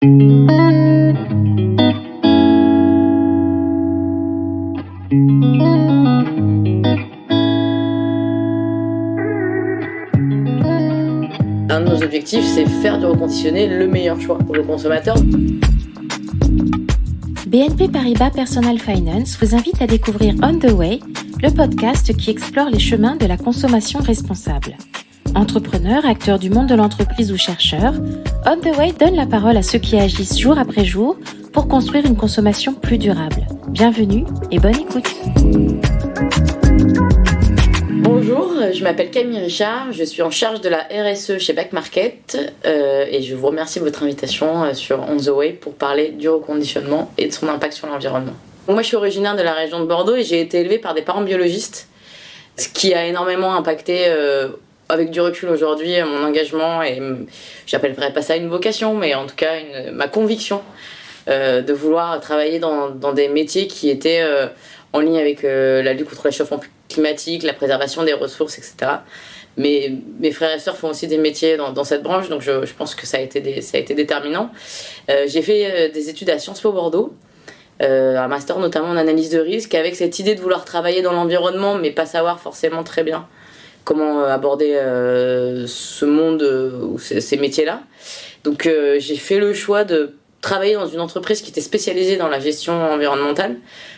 Un de nos objectifs, c'est faire du reconditionné le meilleur choix pour le consommateur. BNP Paribas Personal Finance vous invite à découvrir On the Way, le podcast qui explore les chemins de la consommation responsable. Entrepreneurs, acteurs du monde de l'entreprise ou chercheurs, On the Way donne la parole à ceux qui agissent jour après jour pour construire une consommation plus durable. Bienvenue et bonne écoute. Bonjour, je m'appelle Camille Richard, je suis en charge de la RSE chez Back Market et je vous remercie de votre invitation sur On the Way pour parler du reconditionnement et de son impact sur l'environnement. Moi je suis originaire de la région de Bordeaux et j'ai été élevée par des parents biologistes, ce qui a énormément impacté avec du recul aujourd'hui mon engagement et j'appellerais pas ça une vocation mais en tout cas ma conviction de vouloir travailler dans des métiers qui étaient en ligne avec la lutte contre le réchauffement climatique, la préservation des ressources, etc. Mais mes frères et sœurs font aussi des métiers dans cette branche, donc je pense que ça a été déterminant. J'ai fait des études à Sciences Po Bordeaux, un master notamment en analyse de risque, avec cette idée de vouloir travailler dans l'environnement, mais pas savoir forcément très bien comment aborder ce monde ou ces métiers-là. Donc j'ai fait le choix de travailler dans une entreprise qui était spécialisée dans la gestion environnementale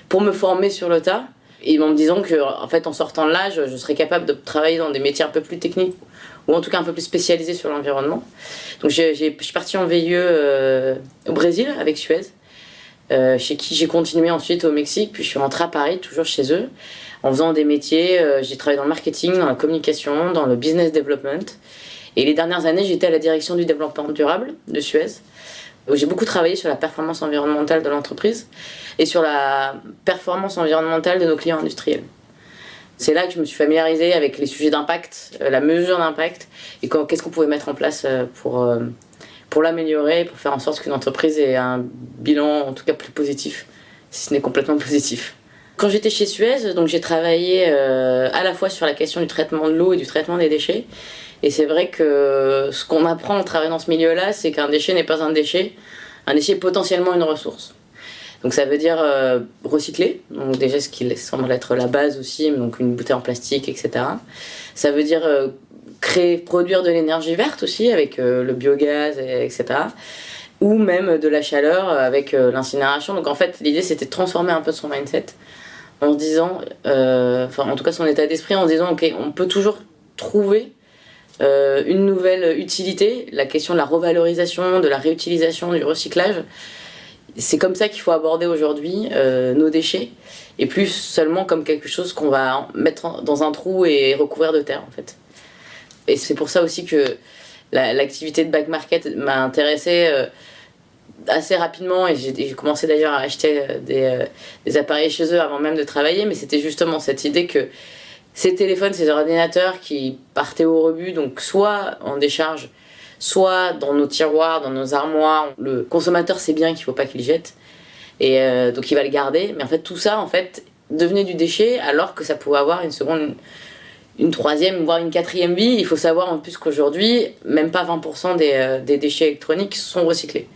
pour me former sur le tas. Et en me disant que, en fait, en sortant de là, je serais capable de travailler dans des métiers un peu plus techniques ou en tout cas un peu plus spécialisés sur l'environnement. Donc je suis partie en VIE au Brésil avec Suez, chez qui j'ai continué ensuite au Mexique, puis je suis rentrée à Paris, toujours chez eux, en faisant des métiers. J'ai travaillé dans le marketing, dans la communication, dans le business development. Et les dernières années, j'étais à la direction du développement durable de Suez, où j'ai beaucoup travaillé sur la performance environnementale de l'entreprise et sur la performance environnementale de nos clients industriels. C'est là que je me suis familiarisée avec les sujets d'impact, la mesure d'impact et qu'est-ce qu'on pouvait mettre en place pour l'améliorer, pour faire en sorte qu'une entreprise ait un bilan en tout cas plus positif, si ce n'est complètement positif. Quand j'étais chez Suez, donc j'ai travaillé à la fois sur la question du traitement de l'eau et du traitement des déchets. Et c'est vrai que ce qu'on apprend en travaillant dans ce milieu-là, c'est qu'un déchet n'est pas un déchet est potentiellement une ressource. Donc ça veut dire recycler, donc déjà ce qui semble être la base aussi, donc une bouteille en plastique, etc. Ça veut dire produire de l'énergie verte aussi avec le biogaz, etc. Ou même de la chaleur avec l'incinération. Donc en fait l'idée c'était de transformer un peu son mindset en se disant, en tout cas son état d'esprit en se disant ok, on peut toujours trouver une nouvelle utilité, la question de la revalorisation, de la réutilisation, du recyclage. C'est comme ça qu'il faut aborder aujourd'hui nos déchets, et plus seulement comme quelque chose qu'on va mettre dans un trou et recouvrir de terre en fait. Et c'est pour ça aussi que l'activité de Back Market m'a intéressée assez rapidement, et j'ai commencé d'ailleurs à acheter des appareils chez eux avant même de travailler, mais c'était justement cette idée que ces téléphones, ces ordinateurs qui partaient au rebut, donc soit en décharge, soit dans nos tiroirs, dans nos armoires. Le consommateur sait bien qu'il ne faut pas qu'il jette, et donc il va le garder. Mais en fait, tout ça en fait, devenait du déchet, alors que ça pouvait avoir une seconde, une troisième, voire une quatrième vie. Il faut savoir en plus qu'aujourd'hui, même pas 20% des déchets électroniques sont recyclés.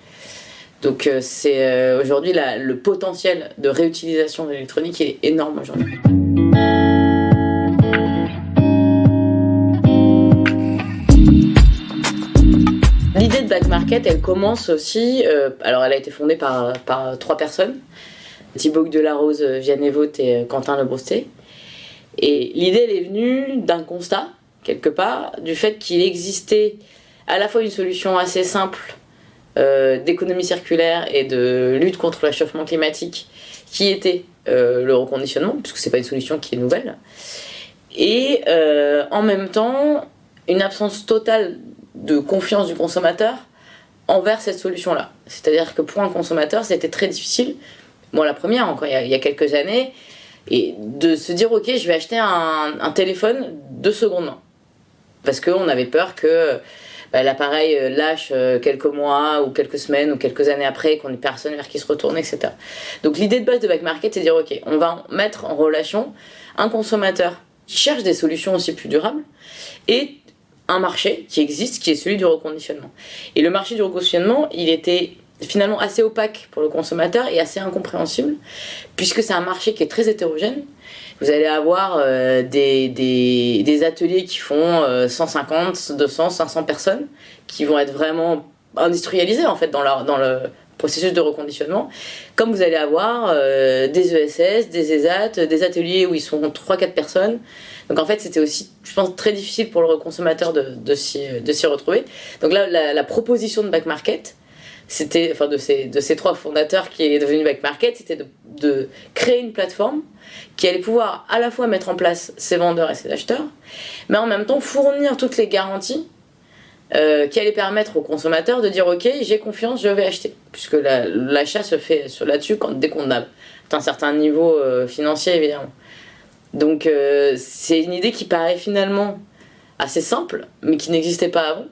Donc c'est aujourd'hui le potentiel de réutilisation de l'électronique est énorme aujourd'hui. L'idée de Back Market, elle commence aussi, alors elle a été fondée par 3 personnes, Thibaut Delarose, Vianney Vaught et Quentin Lebroustet. Et l'idée, elle est venue d'un constat, quelque part, du fait qu'il existait à la fois une solution assez simple d'économie circulaire et de lutte contre le réchauffement climatique, qui était le reconditionnement, puisque c'est pas une solution qui est nouvelle, et en même temps, une absence totale de confiance du consommateur envers cette solution-là. C'est-à-dire que pour un consommateur, c'était très difficile, moi la première encore il y a quelques années, et de se dire ok, je vais acheter un téléphone de seconde main. Parce qu'on avait peur que l'appareil lâche quelques mois ou quelques semaines ou quelques années après, qu'on n'ait personne vers qui se retourne, etc. Donc l'idée de base de Back Market, c'est de dire ok, on va mettre en relation un consommateur qui cherche des solutions aussi plus durables un marché qui existe, qui est celui du reconditionnement. Et le marché du reconditionnement, il était finalement assez opaque pour le consommateur et assez incompréhensible, puisque c'est un marché qui est très hétérogène. Vous allez avoir des ateliers qui font 150, 200, 500 personnes, qui vont être vraiment industrialisés en fait dans le processus de reconditionnement, comme vous allez avoir des ESS, des ESAT, des ateliers où ils sont 3-4 personnes. Donc en fait c'était aussi, je pense, très difficile pour le consommateur de s'y retrouver. Donc là la proposition de Back Market, c'était, enfin de ces 3 fondateurs qui est devenu Back Market, c'était de créer une plateforme qui allait pouvoir à la fois mettre en place ses vendeurs et ses acheteurs, mais en même temps fournir toutes les garanties qui allait permettre aux consommateurs de dire ok, j'ai confiance, je vais acheter, puisque l'achat se fait là-dessus dès qu'on a un certain niveau financier évidemment. Donc c'est une idée qui paraît finalement assez simple mais qui n'existait pas avant,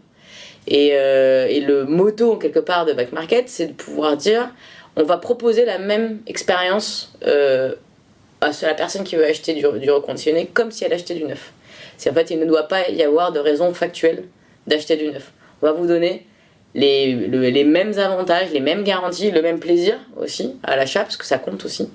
et le motto quelque part de Back Market, c'est de pouvoir dire on va proposer la même expérience à la personne qui veut acheter du reconditionné comme si elle achetait du neuf. C'est en fait il ne doit pas y avoir de raison factuelle d'acheter du neuf. On va vous donner les mêmes avantages, les mêmes garanties, le même plaisir aussi à l'achat, parce que ça compte aussi.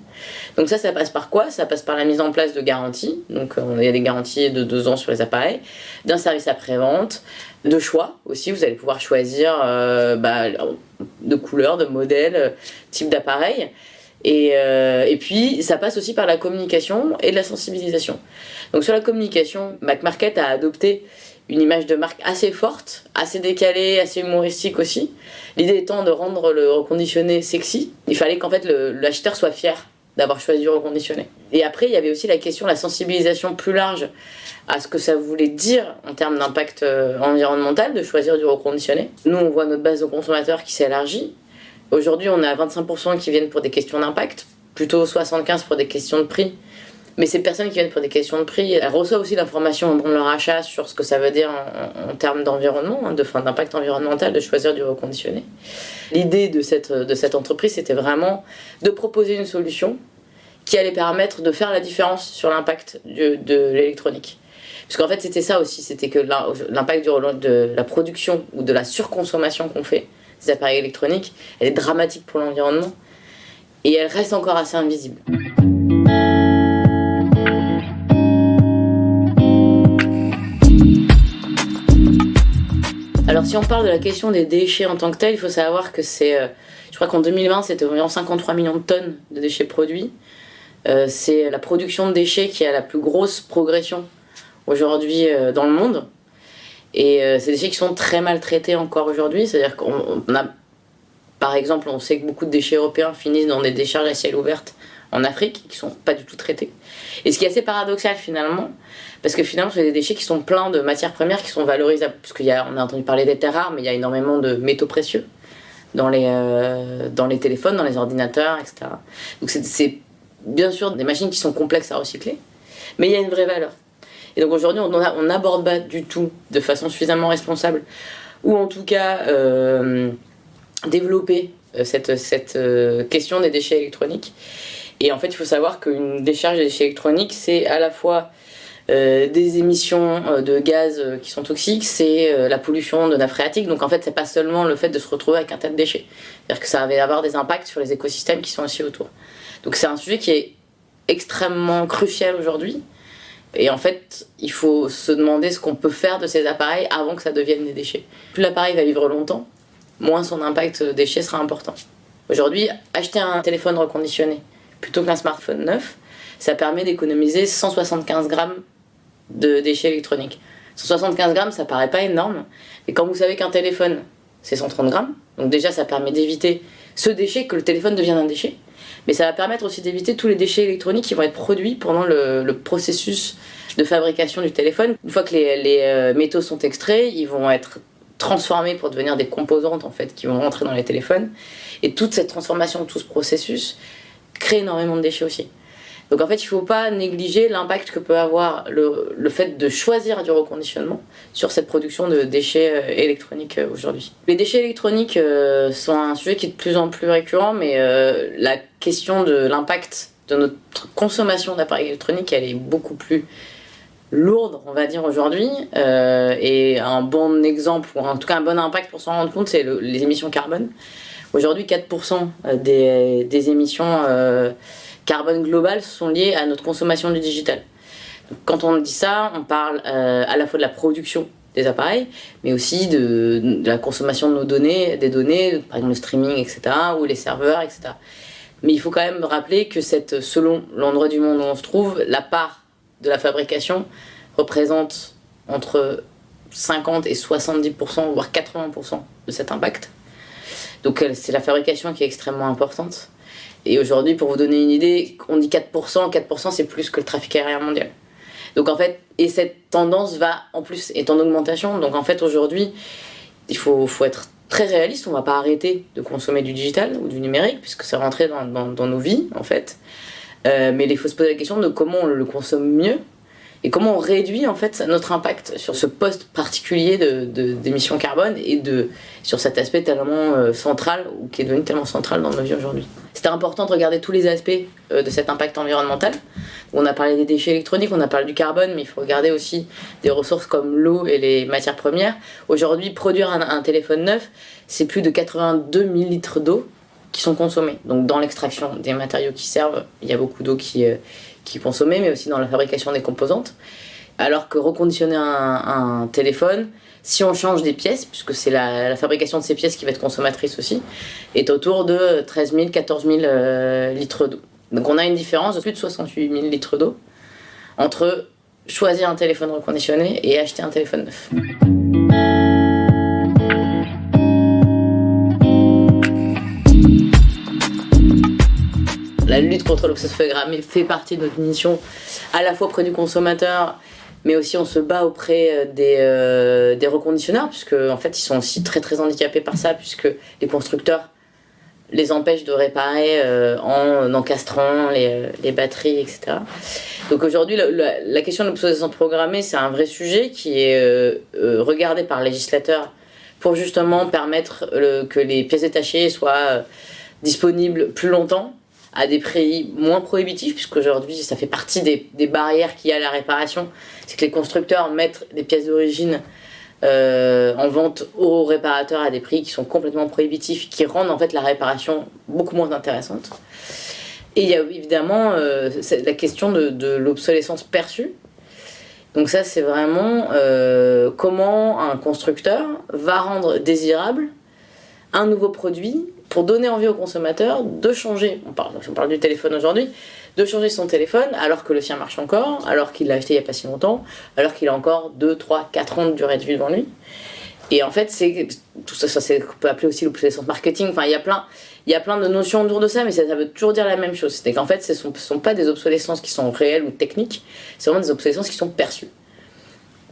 Donc ça passe par quoi ? Ça passe par la mise en place de garanties. Donc il y a des garanties de 2 ans sur les appareils, d'un service après-vente, de choix aussi. Vous allez pouvoir choisir de couleurs, de modèles, type d'appareil. Et puis ça passe aussi par la communication et la sensibilisation. Donc sur la communication, Back Market a adopté une image de marque assez forte, assez décalée, assez humoristique aussi. L'idée étant de rendre le reconditionné sexy. Il fallait qu'en fait l'acheteur soit fier d'avoir choisi du reconditionné. Et après, il y avait aussi la question de la sensibilisation plus large à ce que ça voulait dire en termes d'impact environnemental de choisir du reconditionné. Nous, on voit notre base de consommateurs qui s'élargit. Aujourd'hui, on a 25% qui viennent pour des questions d'impact, plutôt 75% pour des questions de prix. Mais ces personnes qui viennent pour des questions de prix, elles reçoivent aussi l'information dans leur achat sur ce que ça veut dire en termes d'environnement, d'impact environnemental, de choisir du reconditionné. L'idée de cette entreprise, c'était vraiment de proposer une solution qui allait permettre de faire la différence sur l'impact de l'électronique. Parce qu'en fait, c'était ça aussi, c'était que l'impact de la production ou de la surconsommation qu'on fait des appareils électroniques, elle est dramatique pour l'environnement et elle reste encore assez invisible. Alors si on parle de la question des déchets en tant que tel, il faut savoir que je crois qu'en 2020 c'était environ 53 millions de tonnes de déchets produits. C'est la production de déchets qui a la plus grosse progression aujourd'hui dans le monde. Et ces déchets qui sont très mal traités encore aujourd'hui, c'est-à-dire qu'on a, par exemple, on sait que beaucoup de déchets européens finissent dans des décharges à ciel ouvert en Afrique, qui sont pas du tout traités. Et ce qui est assez paradoxal finalement, parce que finalement c'est des déchets qui sont pleins de matières premières qui sont valorisables, parce on a entendu parler des terres rares, mais il y a énormément de métaux précieux dans les téléphones, dans les ordinateurs, etc. Donc c'est bien sûr des machines qui sont complexes à recycler, mais il y a une vraie valeur. Et donc aujourd'hui on n'aborde pas du tout de façon suffisamment responsable, ou en tout cas développer cette question des déchets électroniques. Et en fait, il faut savoir qu'une décharge de déchets électroniques, c'est à la fois des émissions de gaz qui sont toxiques, c'est la pollution de nappes phréatiques. Donc en fait, c'est pas seulement le fait de se retrouver avec un tas de déchets. C'est-à-dire que ça va avoir des impacts sur les écosystèmes qui sont aussi autour. Donc c'est un sujet qui est extrêmement crucial aujourd'hui. Et en fait, il faut se demander ce qu'on peut faire de ces appareils avant que ça devienne des déchets. Plus l'appareil va vivre longtemps, moins son impact déchet sera important. Aujourd'hui, acheter un téléphone reconditionné plutôt qu'un smartphone neuf, ça permet d'économiser 175 grammes de déchets électroniques. 175 grammes, ça paraît pas énorme, mais quand vous savez qu'un téléphone, c'est 130 grammes, donc déjà ça permet d'éviter ce déchet, que le téléphone devienne un déchet, mais ça va permettre aussi d'éviter tous les déchets électroniques qui vont être produits pendant le processus de fabrication du téléphone. Une fois que les métaux sont extraits, ils vont être transformés pour devenir des composantes en fait, qui vont rentrer dans les téléphones, et toute cette transformation, tout ce processus crée énormément de déchets aussi. Donc en fait, il ne faut pas négliger l'impact que peut avoir le fait de choisir du reconditionnement sur cette production de déchets électroniques aujourd'hui. Les déchets électroniques sont un sujet qui est de plus en plus récurrent, mais la question de l'impact de notre consommation d'appareils électroniques, elle est beaucoup plus lourde, on va dire, aujourd'hui. Et un bon exemple, ou en tout cas un bon impact pour s'en rendre compte, c'est les émissions carbone. Aujourd'hui, 4% des émissions carbone globales sont liées à notre consommation du digital. Donc, quand on dit ça, on parle à la fois de la production des appareils, mais aussi de la consommation de nos données, des données, par exemple le streaming, etc., ou les serveurs, etc. Mais il faut quand même rappeler que selon l'endroit du monde où on se trouve, la part de la fabrication représente entre 50 et 70%, voire 80% de cet impact. Donc c'est la fabrication qui est extrêmement importante. Et aujourd'hui, pour vous donner une idée, on dit 4% c'est plus que le trafic aérien mondial. Donc en fait, et cette tendance est en augmentation. Donc en fait, aujourd'hui, il faut être très réaliste. On ne va pas arrêter de consommer du digital ou du numérique, puisque c'est rentré dans nos vies, en fait. Mais il faut se poser la question de comment on le consomme mieux et comment on réduit en fait notre impact sur ce poste particulier d'émissions carbone et sur cet aspect tellement central, ou qui est devenu tellement central dans nos vies aujourd'hui. C'était important de regarder tous les aspects de cet impact environnemental. On a parlé des déchets électroniques, on a parlé du carbone, mais il faut regarder aussi des ressources comme l'eau et les matières premières. Aujourd'hui, produire un téléphone neuf, c'est plus de 82 000 litres d'eau qui sont consommés. Donc dans l'extraction des matériaux qui servent, il y a beaucoup d'eau qui est consommée, mais aussi dans la fabrication des composantes. Alors que reconditionner un téléphone, si on change des pièces, puisque c'est la fabrication de ces pièces qui va être consommatrice aussi, est autour de 13 000, 14 000 litres d'eau. Donc on a une différence de plus de 68 000 litres d'eau entre choisir un téléphone reconditionné et acheter un téléphone neuf. La lutte contre l'obsolescence programmée fait partie de notre mission, à la fois auprès du consommateur, mais aussi on se bat auprès des reconditionneurs, puisque en fait ils sont aussi très très handicapés par ça, puisque les constructeurs les empêchent de réparer en encastrant les batteries, etc. Donc aujourd'hui, la question de l'obsolescence programmée, c'est un vrai sujet qui est regardé par le législateur pour justement permettre que les pièces détachées soient disponibles plus longtemps, à des prix moins prohibitifs, puisqu'aujourd'hui ça fait partie des barrières qu'il y a à la réparation, c'est que les constructeurs mettent des pièces d'origine en vente aux réparateurs à des prix qui sont complètement prohibitifs, qui rendent en fait la réparation beaucoup moins intéressante. Et il y a évidemment la question de l'obsolescence perçue. Donc ça, c'est vraiment comment un constructeur va rendre désirable un nouveau produit pour donner envie au consommateur de changer. On parle du téléphone aujourd'hui, de changer son téléphone alors que le sien marche encore, alors qu'il l'a acheté il n'y a pas si longtemps, alors qu'il a encore 2, 3, 4 ans de durée de vie devant lui. Et en fait, tout ça on peut appeler aussi l'obsolescence marketing. Enfin, il y a plein de notions autour de ça, mais ça veut toujours dire la même chose. C'est qu'en fait, ce ne sont pas des obsolescences qui sont réelles ou techniques, c'est vraiment des obsolescences qui sont perçues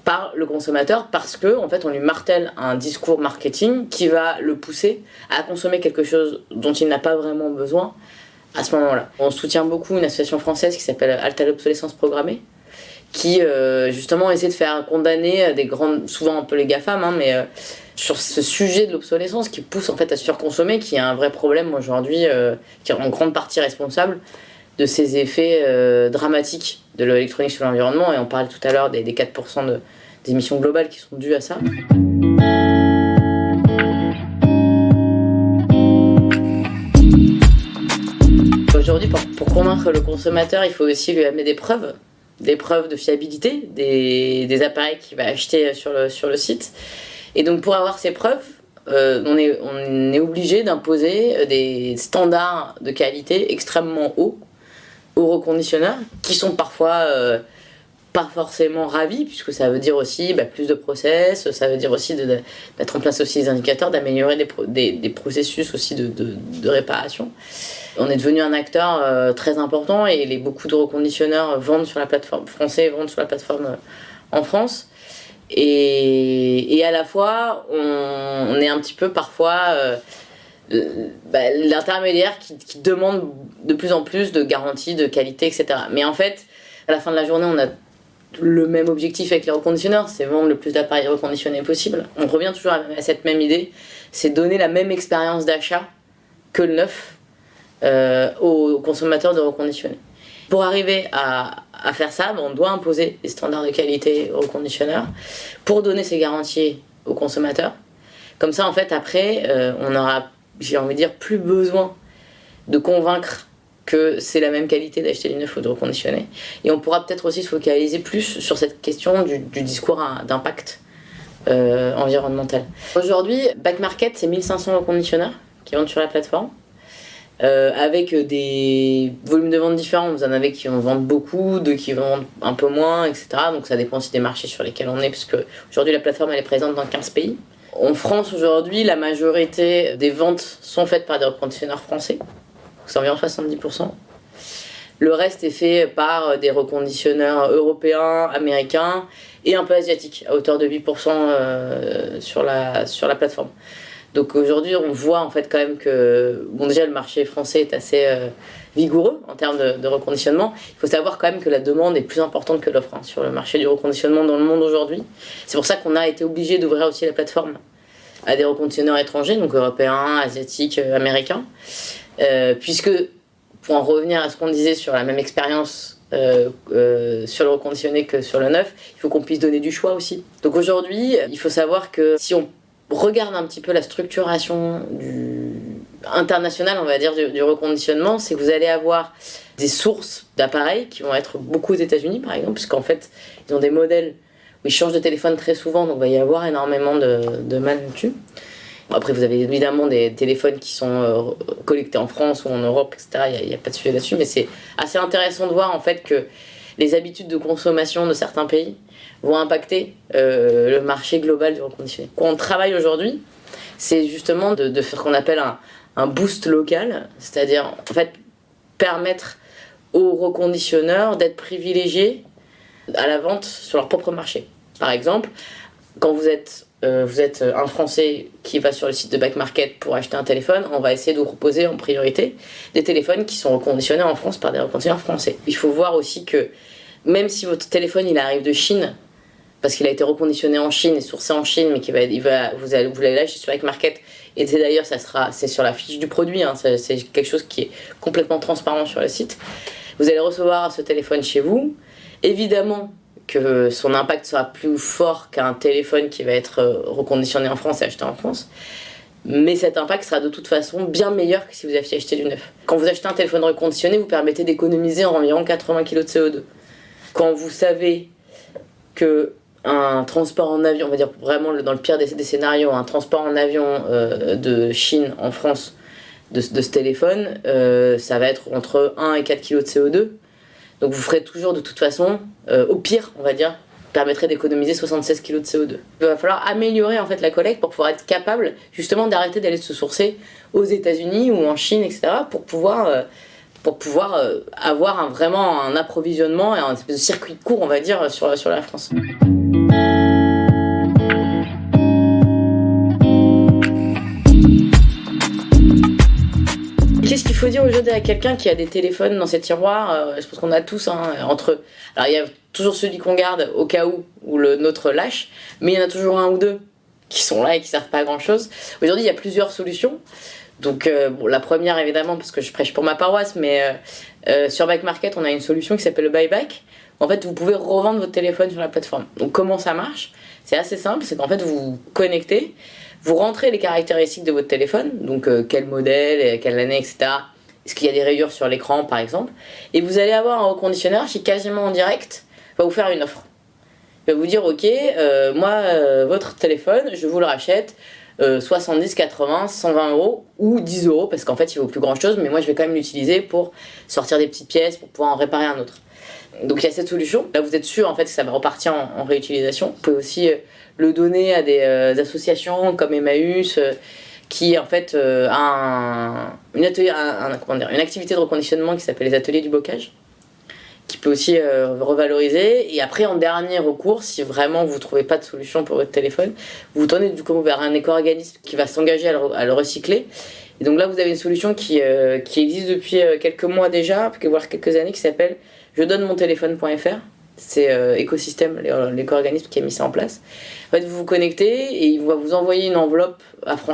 par le consommateur, parce que en fait on lui martèle un discours marketing qui va le pousser à consommer quelque chose dont il n'a pas vraiment besoin à ce moment-là. On soutient beaucoup une association française qui s'appelle Halte à l'obsolescence programmée, qui justement essaie de faire condamner des grandes, souvent un peu les GAFAM, mais sur ce sujet de l'obsolescence qui pousse en fait à surconsommer, qui est un vrai problème aujourd'hui, qui est en grande partie responsable de ces effets dramatiques de l'électronique sur l'environnement. Et on parlait tout à l'heure des 4% des émissions globales qui sont dues à ça. Aujourd'hui, pour convaincre le consommateur, il faut aussi lui amener des preuves de fiabilité des appareils qu'il va acheter sur le site. Et donc pour avoir ces preuves, on est obligé d'imposer des standards de qualité extrêmement hauts aux reconditionneurs, qui sont parfois pas forcément ravis, puisque ça veut dire aussi plus de process, ça veut dire aussi de mettre en place aussi des indicateurs, d'améliorer des processus aussi de réparation. On est devenu un acteur très important, et beaucoup de reconditionneurs vendent sur la plateforme française, vendent sur la plateforme en France. Et à la fois, on est un petit peu parfois l'intermédiaire qui demande de plus en plus de garanties, de qualité, etc. Mais en fait, à la fin de la journée, on a le même objectif avec les reconditionneurs, c'est vendre le plus d'appareils reconditionnés possible. On revient toujours à cette même idée, c'est donner la même expérience d'achat que le neuf aux consommateurs de reconditionnés. Pour arriver à faire ça, on doit imposer des standards de qualité aux reconditionneurs pour donner ces garanties aux consommateurs. Comme ça, en fait, après, on aura j'ai envie de dire, plus besoin de convaincre que c'est la même qualité d'acheter du neuf ou de reconditionner. Et on pourra peut-être aussi se focaliser plus sur cette question du discours d'impact environnemental. Aujourd'hui, Back Market, c'est 1500 reconditionneurs qui vendent sur la plateforme. Avec des volumes de vente différents. Vous en avez qui en vendent beaucoup, d'autres qui vendent un peu moins, etc. Donc ça dépend aussi des marchés sur lesquels on est, puisque aujourd'hui la plateforme elle est présente dans 15 pays. En France aujourd'hui, la majorité des ventes sont faites par des reconditionneurs français, c'est environ 70%. Le reste est fait par des reconditionneurs européens, américains et un peu asiatiques, à hauteur de 8% sur la plateforme. Donc aujourd'hui, on voit en fait quand même que déjà le marché français est assez vigoureux en termes de reconditionnement. Il faut savoir quand même que la demande est plus importante que l'offre sur le marché du reconditionnement dans le monde aujourd'hui. C'est pour ça qu'on a été obligé d'ouvrir aussi la plateforme à des reconditionneurs étrangers, donc européens, asiatiques, américains. Puisque, pour en revenir à ce qu'on disait sur la même expérience sur le reconditionné que sur le neuf, il faut qu'on puisse donner du choix aussi. Donc aujourd'hui, il faut savoir que si on regarde un petit peu la structuration internationale, on va dire, du reconditionnement, c'est que vous allez avoir des sources d'appareils qui vont être beaucoup aux États-Unis, par exemple, puisqu'en fait, ils ont des modèles où ils changent de téléphone très souvent, donc il va y avoir énormément de mal dessus. Après, vous avez évidemment des téléphones qui sont collectés en France ou en Europe, etc. Il n'y a pas de sujet là-dessus, mais c'est assez intéressant de voir en fait que les habitudes de consommation de certains pays vont impacter le marché global du reconditionné. Quand on travaille aujourd'hui, c'est justement de faire ce qu'on appelle un boost local, c'est-à-dire en fait permettre aux reconditionneurs d'être privilégiés à la vente sur leur propre marché. Par exemple, quand vous êtes un Français qui va sur le site de Back Market pour acheter un téléphone, on va essayer de vous proposer en priorité des téléphones qui sont reconditionnés en France par des reconditionneurs français. Il faut voir aussi que même si votre téléphone il arrive de Chine, parce qu'il a été reconditionné en Chine et sourcé en Chine, mais vous l'allez lâcher sur Back Market, et c'est d'ailleurs c'est sur la fiche du produit, c'est quelque chose qui est complètement transparent sur le site. Vous allez recevoir ce téléphone chez vous. Évidemment que son impact sera plus fort qu'un téléphone qui va être reconditionné en France et acheté en France. Mais cet impact sera de toute façon bien meilleur que si vous aviez acheté du neuf. Quand vous achetez un téléphone reconditionné, vous permettez d'économiser environ 80 kg de CO2. Quand vous savez que un transport en avion, on va dire vraiment dans le pire des scénarios, un transport en avion de Chine en France de ce téléphone, ça va être entre 1 et 4 kg de CO2. Donc vous ferez toujours de toute façon, au pire, on va dire, permettrait d'économiser 76 kg de CO2. Il va falloir améliorer en fait la collecte pour pouvoir être capable justement d'arrêter d'aller se sourcer aux États-Unis ou en Chine, etc. pour pouvoir avoir vraiment un approvisionnement et un espèce de circuit court, on va dire, sur la France. Qu'est-ce qu'il faut dire aujourd'hui à quelqu'un qui a des téléphones dans ses tiroirs ? Je pense qu'on a tous entre eux. Alors il y a toujours celui qu'on garde au cas où le nôtre lâche, mais il y en a toujours un ou deux qui sont là et qui servent pas à grand chose. Aujourd'hui il y a plusieurs solutions. Donc la première évidemment, parce que je prêche pour ma paroisse, mais sur Back Market on a une solution qui s'appelle le buyback. En fait vous pouvez revendre votre téléphone sur la plateforme. Donc comment ça marche ? C'est assez simple, c'est qu'en fait vous vous connectez, vous rentrez les caractéristiques de votre téléphone, donc quel modèle, quelle année, etc. Est-ce qu'il y a des rayures sur l'écran par exemple ? Et vous allez avoir un reconditionneur qui quasiment en direct va vous faire une offre. Il va vous dire ok, votre téléphone, je vous le rachète 70, 80, 120 euros ou 10 euros parce qu'en fait il vaut plus grand chose, mais moi je vais quand même l'utiliser pour sortir des petites pièces pour pouvoir en réparer un autre. Donc il y a cette solution. Là vous êtes sûr en fait que ça va repartir en réutilisation. Vous pouvez aussi le donner à des associations comme Emmaüs qui en fait a une activité de reconditionnement qui s'appelle les ateliers du bocage, qui peut aussi revaloriser. Et après, en dernier recours, si vraiment vous ne trouvez pas de solution pour votre téléphone, vous vous tournez du coup vers un éco-organisme qui va s'engager à le recycler. Et donc là, vous avez une solution qui existe depuis quelques mois déjà, voire quelques années, qui s'appelle je donne mon téléphone.fr. C'est Écosystème, l'éco-organisme qui a mis ça en place. En fait, vous vous connectez et il va vous envoyer une enveloppe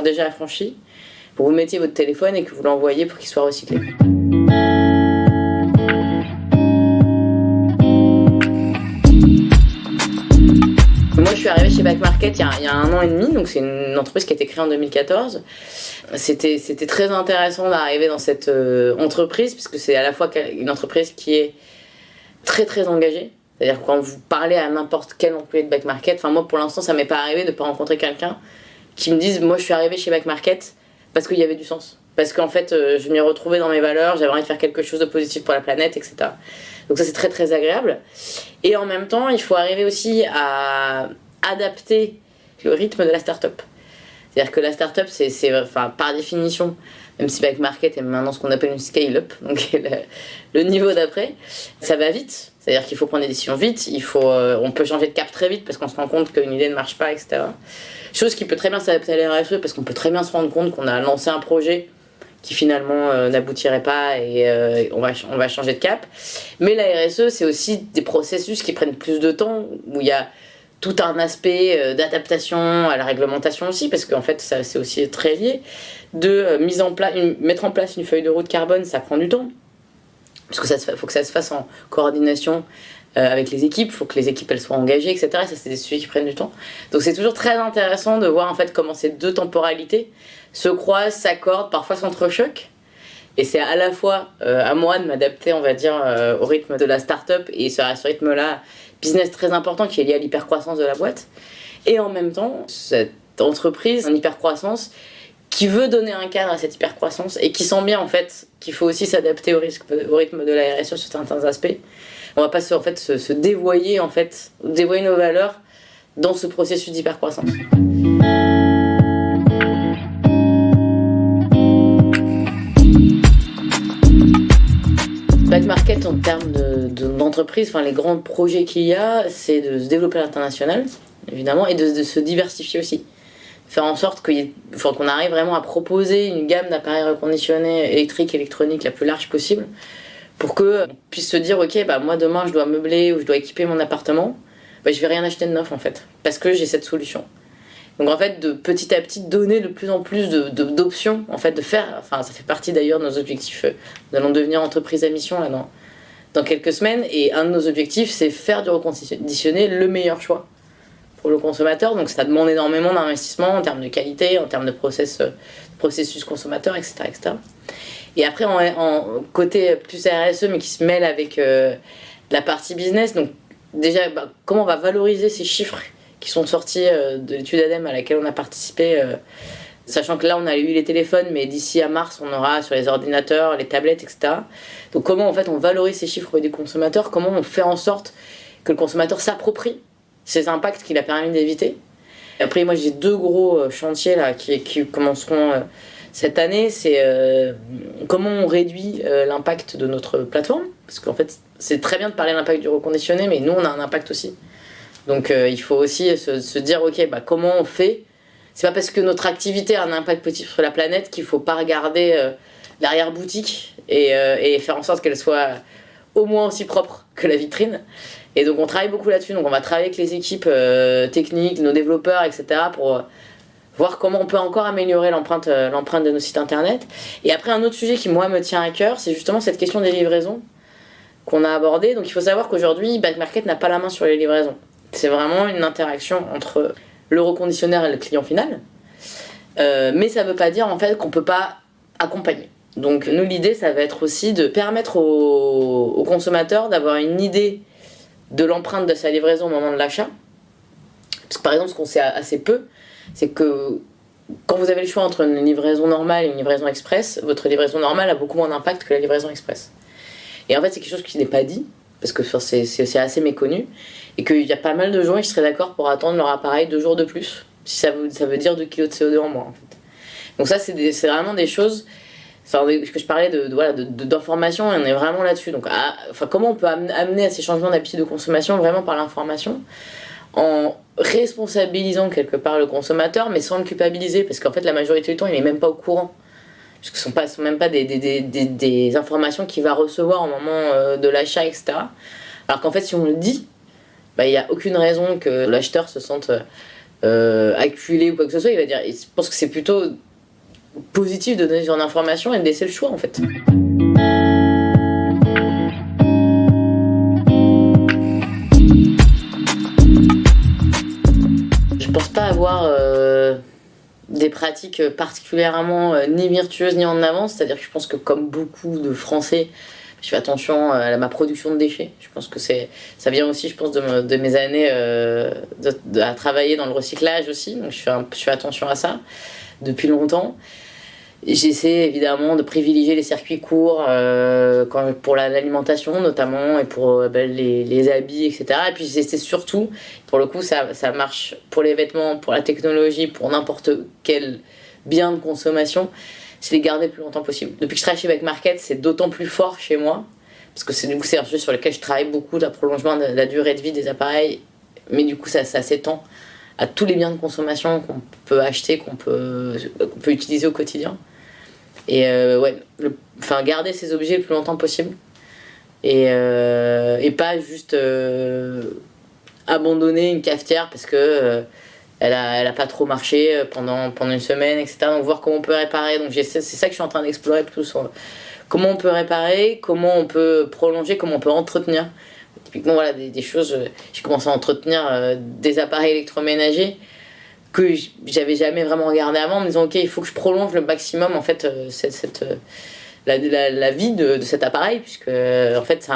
déjà affranchie pour que vous mettiez votre téléphone et que vous l'envoyez pour qu'il soit recyclé. Moi, je suis arrivée chez chez Back Market il y a 1 an et demi, donc c'est une entreprise qui a été créée en 2014. C'était très intéressant d'arriver dans cette entreprise, puisque c'est à la fois une entreprise qui est très très engagée. C'est-à-dire que quand vous parlez à n'importe quel employé de Back Market, enfin moi pour l'instant ça m'est pas arrivé de pas rencontrer quelqu'un qui me dise moi je suis arrivé chez Back Market parce qu'il y avait du sens. Parce qu'en fait je m'y retrouvais dans mes valeurs, j'avais envie de faire quelque chose de positif pour la planète, etc. Donc ça c'est très très agréable. Et en même temps il faut arriver aussi à adapter le rythme de la start-up. C'est-à-dire que la start-up c'est enfin, par définition, même si Back Market est maintenant ce qu'on appelle une scale-up, donc le niveau d'après, ça va vite. C'est-à-dire qu'il faut prendre des décisions vite, on peut changer de cap très vite parce qu'on se rend compte qu'une idée ne marche pas, etc. Chose qui peut très bien s'adapter à la RSE parce qu'on peut très bien se rendre compte qu'on a lancé un projet qui finalement n'aboutirait pas et on va changer de cap. Mais la RSE, c'est aussi des processus qui prennent plus de temps, où il y a tout un aspect d'adaptation à la réglementation aussi, parce qu'en fait, ça, c'est aussi très lié. Mettre en place une feuille de route carbone, ça prend du temps. Parce que faut que ça se fasse en coordination avec les équipes, il faut que les équipes elles soient engagées, etc. Et ça, c'est des sujets qui prennent du temps. Donc c'est toujours très intéressant de voir en fait comment ces deux temporalités se croisent, s'accordent, parfois s'entrechoquent. Et c'est à la fois à moi de m'adapter, on va dire, au rythme de la start-up et sur ce rythme-là, business très important qui est lié à l'hypercroissance de la boîte. Et en même temps, cette entreprise en hypercroissance qui veut donner un cadre à cette hypercroissance et qui sent bien en fait qu'il faut aussi s'adapter au rythme de la RSE sur certains aspects. On va pas se dévoyer en fait, dévoyer nos valeurs dans ce processus d'hypercroissance. Back Market en termes d'entreprise, enfin les grands projets qu'il y a, c'est de se développer à l'international évidemment et de se diversifier aussi. Faire en sorte qu'on arrive vraiment à proposer une gamme d'appareils reconditionnés électriques et électroniques la plus large possible pour qu'on puisse se dire ok moi demain je dois meubler ou je dois équiper mon appartement, je vais rien acheter de neuf en fait parce que j'ai cette solution. Donc en fait de petit à petit donner de plus en plus d'options en fait ça fait partie d'ailleurs de nos objectifs. Nous allons devenir entreprise à mission là dans quelques semaines et un de nos objectifs c'est faire du reconditionné le meilleur choix pour le consommateur, donc ça demande énormément d'investissement en termes de qualité, en termes de processus consommateur, etc. Et après, en côté plus RSE, mais qui se mêle avec la partie business, donc déjà, comment on va valoriser ces chiffres qui sont sortis de l'étude ADEME à laquelle on a participé, sachant que là, on a eu les téléphones, mais d'ici à mars, on aura sur les ordinateurs, les tablettes, etc. Donc comment, en fait, on valorise ces chiffres des consommateurs, comment on fait en sorte que le consommateur s'approprie ces impacts qu'il a permis d'éviter. Après, moi, j'ai 2 gros chantiers là, qui commenceront cette année. C'est comment on réduit l'impact de notre plateforme. Parce qu'en fait, c'est très bien de parler de l'impact du reconditionné, mais nous, on a un impact aussi. Donc, il faut aussi se dire, ok, comment on fait. C'est pas parce que notre activité a un impact positif sur la planète qu'il faut pas regarder l'arrière-boutique et faire en sorte qu'elle soit au moins aussi propre que la vitrine. Et donc on travaille beaucoup là-dessus, donc on va travailler avec les équipes techniques, nos développeurs, etc. pour voir comment on peut encore améliorer l'empreinte de nos sites internet. Et après un autre sujet qui moi me tient à cœur, c'est justement cette question des livraisons qu'on a abordée. Donc il faut savoir qu'aujourd'hui, Back Market n'a pas la main sur les livraisons. C'est vraiment une interaction entre le reconditionneur et le client final. Mais ça ne veut pas dire en fait qu'on ne peut pas accompagner. Donc nous l'idée ça va être aussi de permettre aux consommateurs d'avoir une idée de l'empreinte de sa livraison au moment de l'achat. Parce que par exemple ce qu'on sait assez peu, c'est que quand vous avez le choix entre une livraison normale et une livraison express, votre livraison normale a beaucoup moins d'impact que la livraison express. Et en fait c'est quelque chose qui n'est pas dit, parce que c'est assez méconnu, et qu'il y a pas mal de gens qui seraient d'accord pour attendre leur appareil 2 jours de plus, si ça veut dire 2 kg de CO2 en moins en fait. Donc ça c'est vraiment des choses que je parlais d'information, et on est vraiment là-dessus. Donc, comment on peut amener à ces changements d'habitude de consommation vraiment par l'information, en responsabilisant quelque part le consommateur, mais sans le culpabiliser, parce qu'en fait la majorité du temps il n'est même pas au courant, parce que ce ne sont même pas des informations qu'il va recevoir au moment de l'achat, etc. Alors qu'en fait si on le dit, il n'y a aucune raison que l'acheteur se sente acculé ou quoi que ce soit. Il va dire, je pense que c'est plutôt positif de donner ce genre d'informations et de laisser le choix en fait. pas avoir des pratiques particulièrement ni virtueuses ni en avance, c'est-à-dire que je pense que comme beaucoup de Français, je fais attention à ma production de déchets. Je pense que ça vient aussi, je pense, de mes années à travailler dans le recyclage aussi, donc je fais attention à ça depuis longtemps. J'essaie évidemment de privilégier les circuits courts pour l'alimentation notamment et pour les habits, etc. Et puis j'essaie surtout, pour le coup ça marche pour les vêtements, pour la technologie, pour n'importe quel bien de consommation, c'est les garder le plus longtemps possible. Depuis que je travaille chez Back Market, c'est d'autant plus fort chez moi, parce que c'est un sujet sur lequel je travaille beaucoup, le prolongement de la durée de vie des appareils, mais du coup ça s'étend à tous les biens de consommation qu'on peut acheter, qu'on peut utiliser au quotidien. Et garder ces objets le plus longtemps possible et pas juste abandonner une cafetière parce que elle a pas trop marché pendant une semaine, etc. Donc voir comment on peut réparer. Donc c'est ça que je suis en train d'explorer plutôt sur comment on peut réparer, comment on peut prolonger, comment on peut entretenir. Typiquement voilà des choses. J'ai commencé à entretenir des appareils électroménagers que j'avais jamais vraiment regardé avant, en me disant ok, il faut que je prolonge le maximum en fait la vie de cet appareil, puisque en fait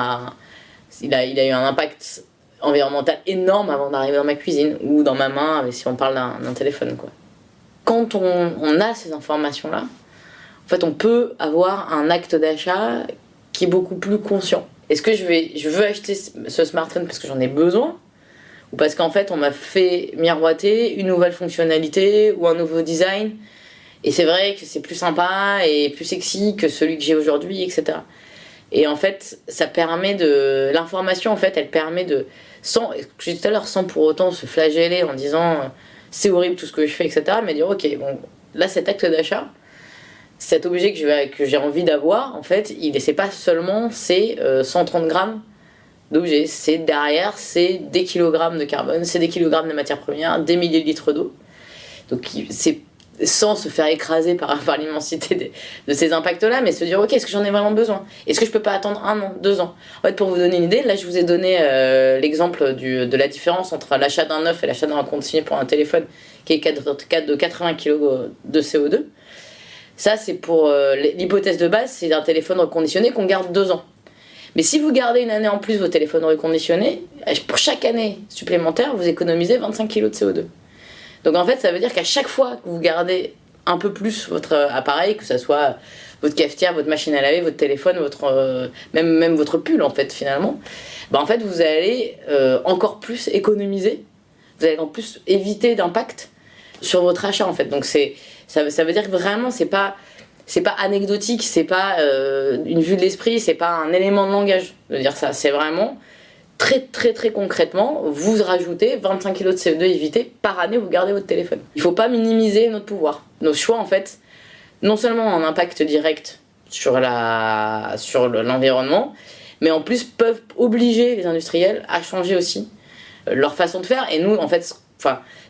il a eu un impact environnemental énorme avant d'arriver dans ma cuisine ou dans ma main, si on parle d'un téléphone quoi. Quand on a ces informations là, en fait on peut avoir un acte d'achat qui est beaucoup plus conscient. Est-ce que je veux acheter ce smartphone parce que j'en ai besoin, ou parce qu'en fait on m'a fait miroiter une nouvelle fonctionnalité ou un nouveau design et c'est vrai que c'est plus sympa et plus sexy que celui que j'ai aujourd'hui, etc. Et en fait ça permet l'information en fait elle permet sans, je disais tout à l'heure, sans pour autant se flageller en disant c'est horrible tout ce que je fais, etc. mais dire ok, bon là cet acte d'achat, cet objet que j'ai envie d'avoir, en fait c'est pas seulement 130 grammes d'objets, c'est des kilogrammes de carbone, c'est des kilogrammes de matières premières, des millilitres d'eau. Donc c'est sans se faire écraser par l'immensité de ces impacts-là, mais se dire ok, est-ce que j'en ai vraiment besoin ? Est-ce que je peux pas attendre 1 an, 2 ans ? En fait, pour vous donner une idée, là je vous ai donné l'exemple de la différence entre l'achat d'un neuf et l'achat d'un reconditionné pour un téléphone qui est de 80 kg de CO2. Ça c'est pour l'hypothèse de base, c'est un téléphone reconditionné qu'on garde 2 ans. Mais si vous gardez une année en plus vos téléphones reconditionnés, pour chaque année supplémentaire, vous économisez 25 kg de CO2. Donc en fait, ça veut dire qu'à chaque fois que vous gardez un peu plus votre appareil, que ce soit votre cafetière, votre machine à laver, votre téléphone, même votre pull en fait finalement, en fait vous allez encore plus économiser, vous allez en plus éviter d'impact sur votre achat en fait. Donc ça veut dire que vraiment c'est pas anecdotique, c'est pas une vue de l'esprit, c'est pas un élément de langage de dire ça, c'est vraiment très très très concrètement, vous rajoutez 25 kg de CO2 évité par année, vous gardez votre téléphone. Il faut pas minimiser notre pouvoir. Nos choix en fait, non seulement ont un impact direct sur l'environnement, mais en plus peuvent obliger les industriels à changer aussi leur façon de faire. Et nous en fait,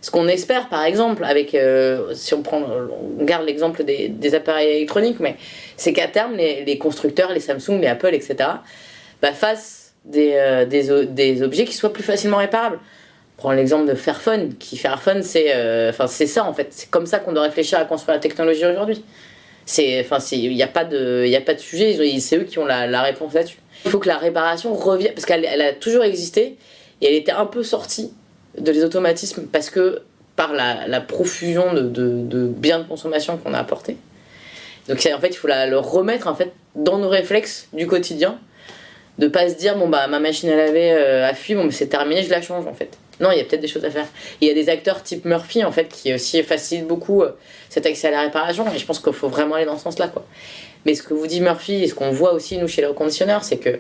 ce qu'on espère par exemple avec si on garde l'exemple des appareils électroniques, mais c'est qu'à terme les constructeurs, les Samsung, les Apple, etc. fassent des objets qui soient plus facilement réparables. Prends l'exemple de Fairphone, c'est ça en fait, c'est comme ça qu'on doit réfléchir à construire la technologie aujourd'hui. Il n'y a pas de sujet, c'est eux qui ont la réponse là-dessus. Il faut que la réparation revienne, parce qu'elle a toujours existé et elle était un peu sortie de les automatismes parce que par la profusion de biens de consommation qu'on a apportés. Donc en fait il faut le remettre en fait dans nos réflexes du quotidien, de pas se dire ma machine à laver a fui, mais c'est terminé, je la change en fait. Non, il y a peut-être des choses à faire. Il y a des acteurs type Murphy en fait qui aussi facilitent beaucoup cet accès à la réparation, et je pense qu'il faut vraiment aller dans ce sens-là quoi. Mais ce que vous dit Murphy et ce qu'on voit aussi nous chez les reconditionneurs, c'est que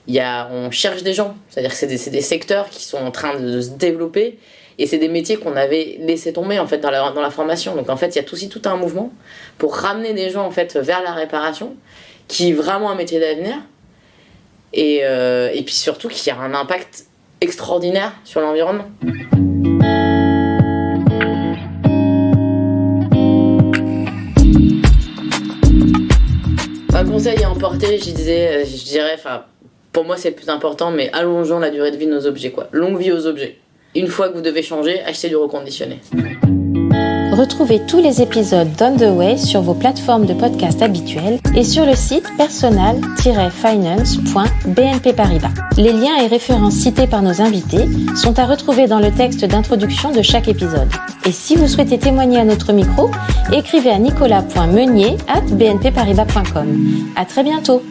on cherche des gens, c'est-à-dire que c'est des secteurs qui sont en train de se développer et c'est des métiers qu'on avait laissé tomber en fait dans la formation. Donc en fait, il y a aussi tout un mouvement pour ramener des gens en fait vers la réparation, qui est vraiment un métier d'avenir et puis surtout qui a un impact extraordinaire sur l'environnement. Un conseil à emporter, je dirais, pour moi c'est le plus important, mais allongeons la durée de vie de nos objets quoi. Longue vie aux objets. une fois que vous devez changer, achetez du reconditionné. Retrouvez tous les épisodes d'On The Way sur vos plateformes de podcast habituelles et sur le site personal-finance.bnp Paribas. Les liens et références cités par nos invités sont à retrouver dans le texte d'introduction de chaque épisode. Et si vous souhaitez témoigner à notre micro, écrivez à nicolas.meunier@bnpparibas.com. À très bientôt!